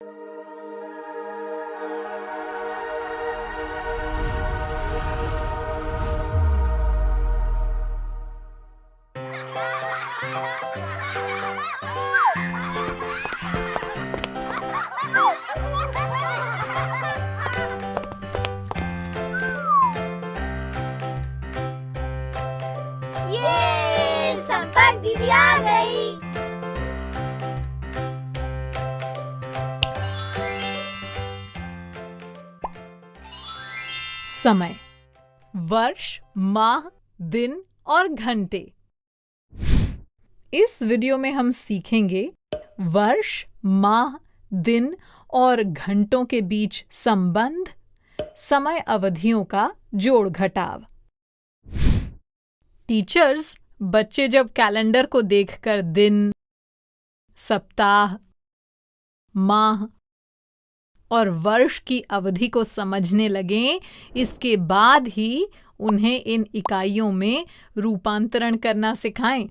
ये संपर्क दीदी आ गई। समय, वर्ष, माह, दिन और घंटे। इस वीडियो में हम सीखेंगे वर्ष, माह, दिन और घंटों के बीच संबंध, समय अवधियों का जोड़ घटाव। टीचर्स बच्चे जब कैलेंडर को देखकर दिन, सप्ताह, माह और वर्ष की अवधि को समझने लगें, इसके बाद ही उन्हें इन इकाइयों में रूपांतरण करना सिखाएं।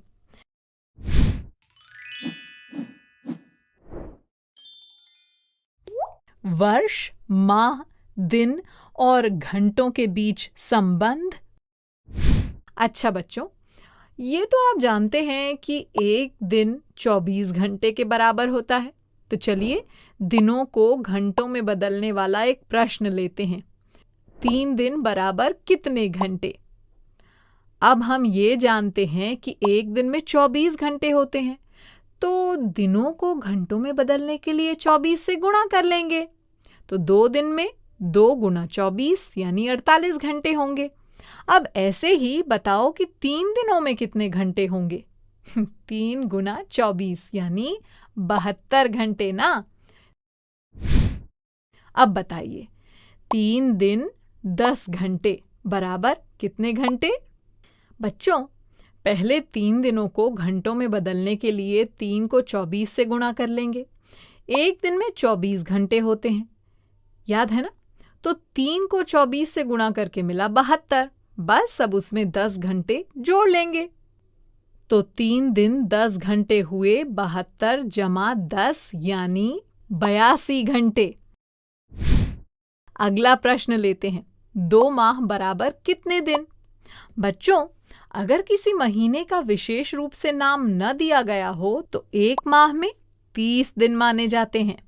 वर्ष, माह, दिन और घंटों के बीच संबंध। अच्छा बच्चों, ये तो आप जानते हैं कि एक दिन 24 घंटे के बराबर होता है। तो चलिए दिनों को घंटों में बदलने वाला एक प्रश्न लेते हैं। 3 दिन बराबर कितने घंटे? अब हम ये जानते हैं कि एक दिन में 24 घंटे होते हैं, तो दिनों को घंटों में बदलने के लिए 24 से गुणा कर लेंगे। तो 2 दिन में 2 गुना 24 यानी 48 घंटे होंगे। अब ऐसे ही बताओ कि 3 दिनों में कितने घंटे होंगे? 3 गुना 24 यानी 72 घंटे ना। अब बताइए 3 दिन 10 घंटे बराबर कितने घंटे? बच्चों, पहले 3 दिनों को घंटों में बदलने के लिए 3 को 24 से गुणा कर लेंगे। एक दिन में 24 घंटे होते हैं, याद है ना? तो 3 को 24 से गुणा करके मिला 72। बस अब उसमें 10 घंटे जोड़ लेंगे। तो 3 दिन 10 घंटे हुए 72 जमा 10 यानी 82 घंटे। अगला प्रश्न लेते हैं। 2 माह बराबर कितने दिन? बच्चों, अगर किसी महीने का विशेष रूप से नाम न दिया गया हो तो एक माह में 30 दिन माने जाते हैं।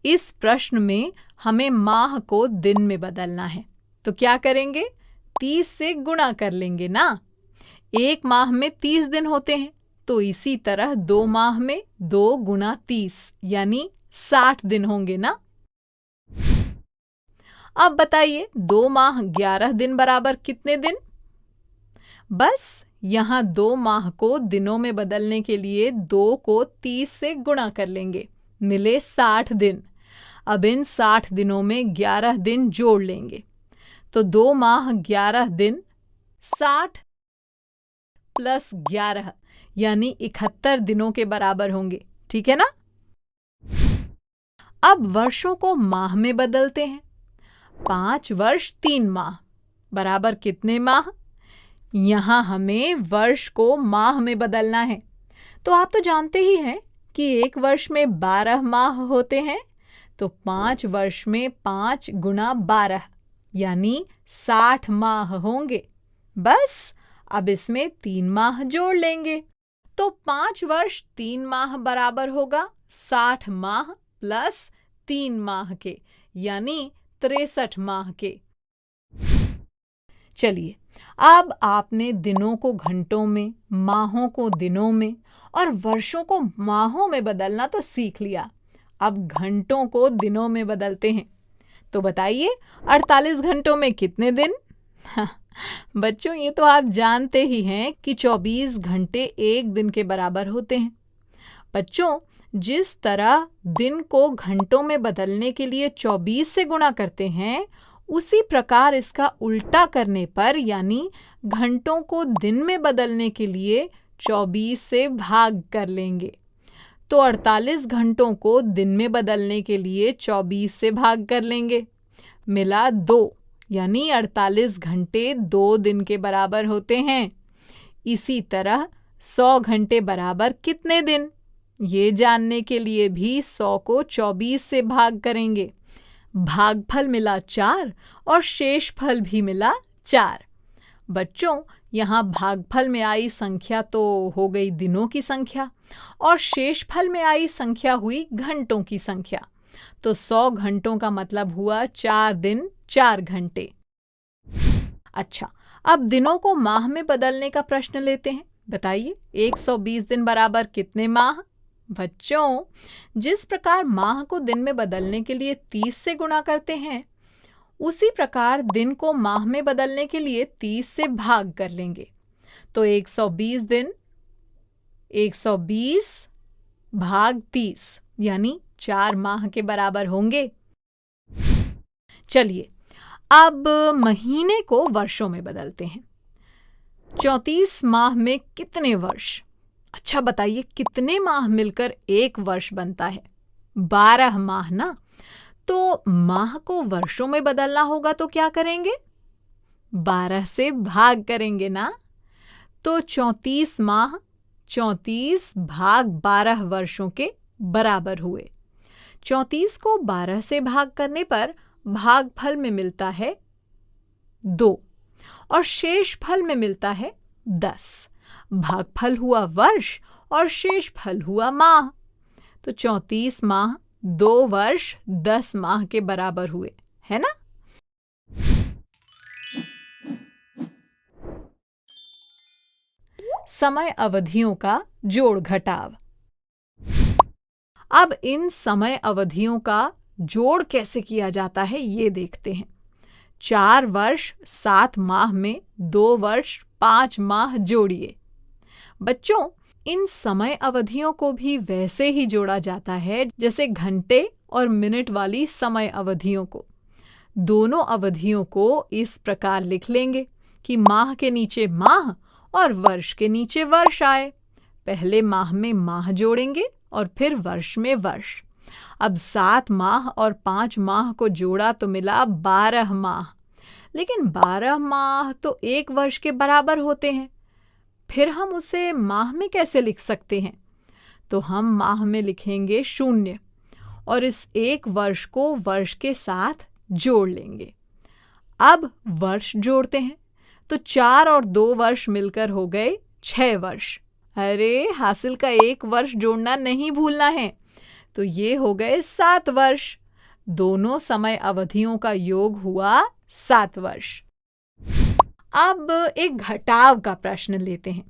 इस प्रश्न में हमें माह को दिन में बदलना है, तो क्या करेंगे? 30 से गुणा कर लेंगे ना। एक माह में 30 दिन होते हैं, तो इसी तरह 2 माह में 2 गुना 30 यानी 60 दिन होंगे ना। अब बताइए 2 माह 11 दिन बराबर कितने दिन? बस यहाँ 2 माह को दिनों में बदलने के लिए 2 को 30 से गुणा कर लेंगे, मिले 60 दिन। अब इन 60 दिनों में 11 दिन जोड़ लेंगे, तो 2 माह 11 दिन 60 प्लस 11 यानी 71 दिनों के बराबर होंगे, ठीक है ना। अब वर्षों को माह में बदलते हैं। 5 वर्ष 3 माह बराबर कितने माह? यहाँ हमें वर्ष को माह में बदलना है। तो आप तो जानते ही हैं कि एक वर्ष में 12 माह होते हैं, तो 5 वर्ष में 5 गुना 12 यानी 60 माह होंगे। बस अब इसमें 3 माह जोड़ लेंगे, तो 5 वर्ष 3 माह बराबर होगा 60 माह प्लस 3 माह के यानी 63 माह के। चलिए, अब आपने दिनों को घंटों में, माहों को दिनों में और वर्षों को माहों में बदलना तो सीख लिया। अब घंटों को दिनों में बदलते हैं। तो बताइए 48 घंटों में कितने दिन? बच्चों, ये तो आप जानते ही हैं कि 24 घंटे एक दिन के बराबर होते हैं। बच्चों, जिस तरह दिन को घंटों में बदलने के लिए 24 से गुणा करते हैं, उसी प्रकार इसका उल्टा करने पर यानी घंटों को दिन में बदलने के लिए 24 से भाग कर लेंगे। तो 48 घंटों को दिन में बदलने के लिए 24 से भाग कर लेंगे, मिला 2 यानी 48 घंटे 2 दिन के बराबर होते हैं। इसी तरह 100 घंटे बराबर कितने दिन? ये जानने के लिए भी 100 को 24 से भाग करेंगे। भागफल मिला 4 और शेषफल भी मिला 4। बच्चों, यहाँ भागफल में आई संख्या तो हो गई दिनों की संख्या और शेषफल में आई संख्या हुई घंटों की संख्या। तो 100 घंटों का मतलब हुआ 4 दिन 4 घंटे। अच्छा, अब दिनों को माह में बदलने का प्रश्न लेते हैं। बताइए 120 दिन बराबर कितने माह? बच्चों, जिस प्रकार माह को दिन में बदलने के लिए 30 से गुणा करते हैं, उसी प्रकार दिन को माह में बदलने के लिए 30 से भाग कर लेंगे। तो 120 दिन 120 भाग 30 यानी 4 माह के बराबर होंगे। चलिए अब महीने को वर्षों में बदलते हैं। 34 माह में कितने वर्ष? अच्छा बताइए, कितने माह मिलकर एक वर्ष बनता है? 12 माह ना। तो माह को वर्षों में बदलना होगा तो क्या करेंगे? 12 से भाग करेंगे ना। तो 34 माह 34 भाग 12 वर्षों के बराबर हुए। 34 को 12 से भाग करने पर भागफल में मिलता है 2 और शेषफल में मिलता है 10। भागफल हुआ वर्ष और शेषफल हुआ माह। तो 34 माह 2 वर्ष 10 माह के बराबर हुए, है ना? समय अवधियों का जोड़ घटाव। अब इन समय अवधियों का जोड़ कैसे किया जाता है ये देखते हैं। 4 वर्ष 7 माह में 2 वर्ष 5 माह जोड़िए। बच्चों, इन समय अवधियों को भी वैसे ही जोड़ा जाता है जैसे घंटे और मिनट वाली समय अवधियों को। दोनों अवधियों को इस प्रकार लिख लेंगे कि माह के नीचे माह और वर्ष के नीचे वर्ष आए। पहले माह में माह जोड़ेंगे और फिर वर्ष में वर्ष। अब 7 माह और 5 माह को जोड़ा तो मिला 12 माह। लेकिन 12 माह तो 1 वर्ष के बराबर होते हैं। फिर हम उसे माह में कैसे लिख सकते हैं? तो हम माह में लिखेंगे 0 और इस 1 वर्ष को वर्ष के साथ जोड़ लेंगे। अब वर्ष जोड़ते हैं तो 4 और 2 वर्ष मिलकर हो गए 6 वर्ष। अरे, हासिल का 1 वर्ष जोड़ना नहीं भूलना है। तो ये हो गए 7 वर्ष। दोनों समय अवधियों का योग हुआ 7 वर्ष। अब एक घटाव का प्रश्न लेते हैं।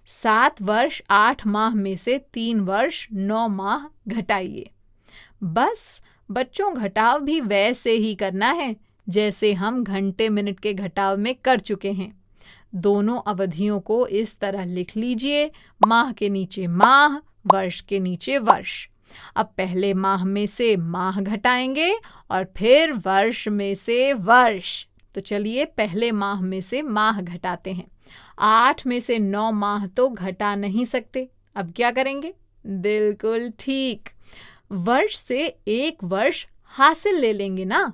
7 वर्ष 8 माह में से 3 वर्ष 9 माह घटाइए। बस बच्चों, घटाव भी वैसे ही करना है जैसे हम घंटे मिनट के घटाव में कर चुके हैं। दोनों अवधियों को इस तरह लिख लीजिए, माह के नीचे माह, वर्ष के नीचे वर्ष। अब पहले माह में से माह घटाएंगे और फिर वर्ष में से वर्ष। तो चलिए पहले माह में से माह घटाते हैं। 8 में से 9 माह तो घटा नहीं सकते। अब क्या करेंगे? बिल्कुल ठीक, वर्ष से 1 वर्ष हासिल ले लेंगे ना।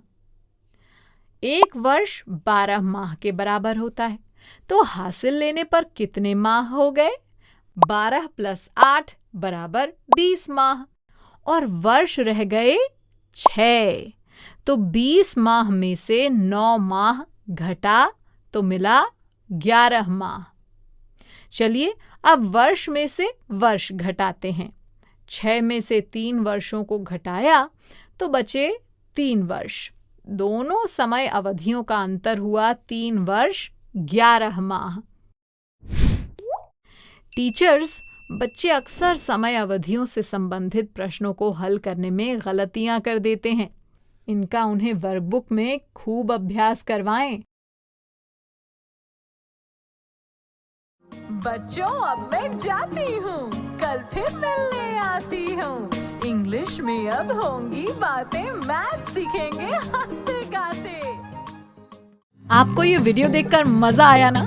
1 वर्ष 12 माह के बराबर होता है। तो हासिल लेने पर कितने माह हो गए? 12 + 8 बराबर 20 माह। और वर्ष रह गए 6। तो 20 माह में से 9 माह घटा तो मिला 11 माह। चलिए अब वर्ष में से वर्ष घटाते हैं। 6 में से 3 वर्षों को घटाया तो बचे 3 वर्ष। दोनों समय अवधियों का अंतर हुआ 3 वर्ष 11 माह। टीचर्स, बच्चे अक्सर समय अवधियों से संबंधित प्रश्नों को हल करने में गलतियां कर देते हैं। इनका उन्हें वर्कबुक में खूब अभ्यास करवाएं। बच्चों, अब मैं जाती हूँ, कल फिर मिलने आती हूँ। इंग्लिश में अब होंगी बातें, मैथ सीखेंगे हंसते गाते। आपको ये वीडियो देखकर मजा आया ना?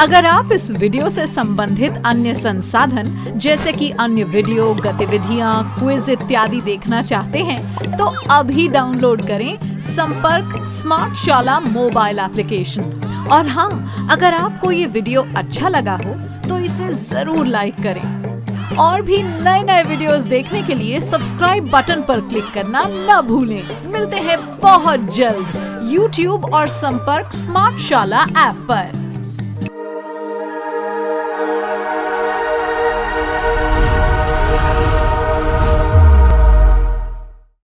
अगर आप इस वीडियो से संबंधित अन्य संसाधन जैसे कि अन्य वीडियो, गतिविधियां, क्विज इत्यादि देखना चाहते हैं तो अभी डाउनलोड करें संपर्क स्मार्ट शाला मोबाइल एप्लीकेशन। और हाँ, अगर आपको ये वीडियो अच्छा लगा हो तो इसे जरूर लाइक करें और भी नए नए वीडियोस देखने के लिए सब्सक्राइब बटन पर क्लिक करना न भूलें। मिलते हैं बहुत जल्द YouTube और संपर्क स्मार्ट शाला ऐप पर।